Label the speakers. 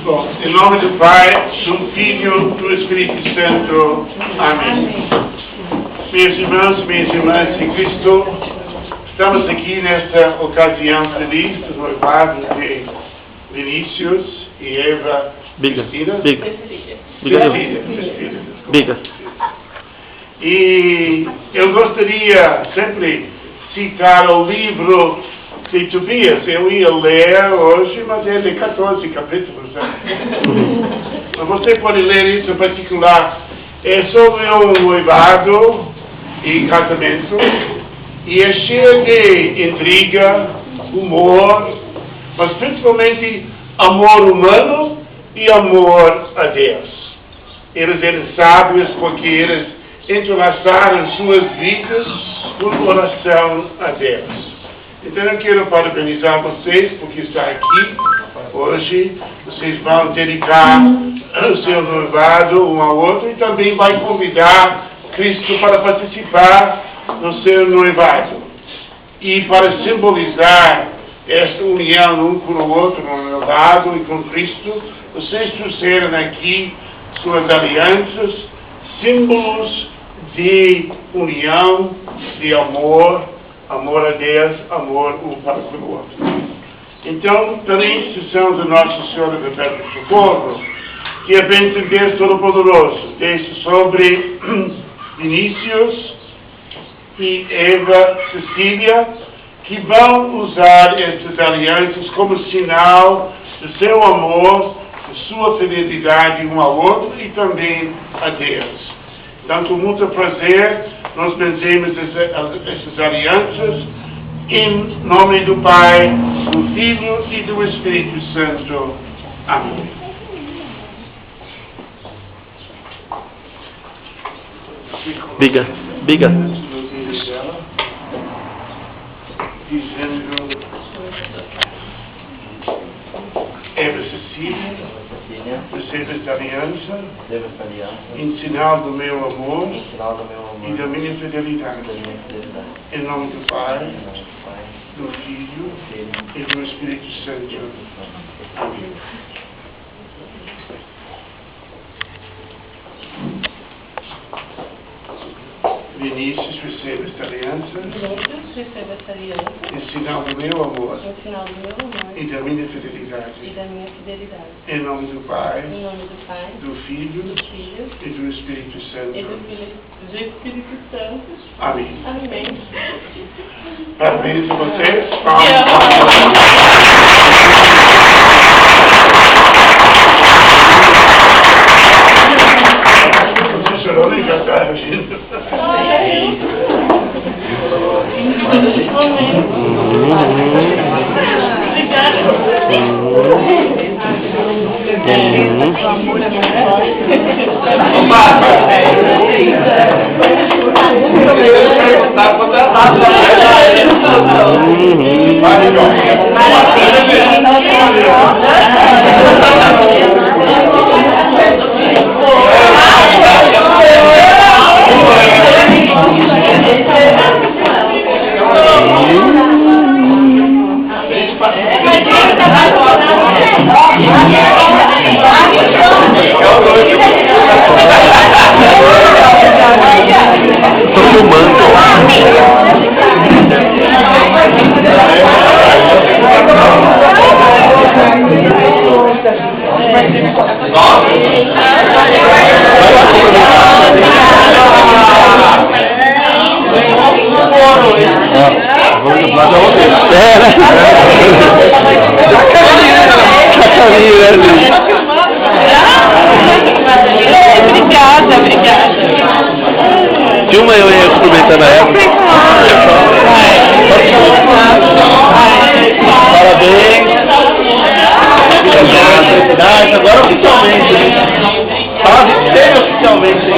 Speaker 1: Bom, em nome do Pai, do Filho e do Espírito Santo. Amém. Meus irmãos, minhas irmãs em Cristo, estamos aqui nesta ocasião feliz do noivado de Vinícius e Eva Cristina. Biga. E eu gostaria sempre citar o livro de Tobias. Eu ia ler hoje, mas é de 14 capítulos. Mas você pode ler isso em particular. É sobre o noivado e casamento. E é cheio de intriga, humor, mas principalmente amor humano e amor a Deus. Eles eram sábios porque eles entrelaçaram suas vidas por oração a Deus. Então eu quero parabenizar vocês porque está aqui hoje. Vocês vão dedicar o seu noivado um ao outro e também vai convidar Cristo para participar no seu noivado. E para simbolizar esta união um com o outro no noivado e com Cristo, vocês trouxeram aqui suas alianças, símbolos de união, de amor a Deus, amor um para com o outro. Então, pela instrução de Nossa Senhora do Perpétuo Socorro, que a bênção de Deus Todo-Poderoso desce sobre Vinícius e Eva Cecília, que vão usar estas alianças como sinal do seu amor, de sua fidelidade um ao outro e também a Deus. Então, com muito prazer, nós benzemos essas alianças em nome do Pai, do Filho e do Espírito Santo. Amém.
Speaker 2: Biga.
Speaker 1: Dizendo, Eva Cecília, receba esta aliança, em sinal do meu amor e da minha fidelidade. Em nome do Pai, do Filho e do Espírito Santo. Amém. Vinícius, receba esta aliança, em sinal do meu amor e da minha fidelidade. Em nome do Pai, do Filho e do Espírito Santo. Amém. Parabéns a vocês. Já está agindo.
Speaker 2: Estou filmando.
Speaker 3: Obrigada.
Speaker 2: Filma eu experimentando a época.
Speaker 4: Parabéns. Felicidade. Agora oficialmente. Fala oficialmente.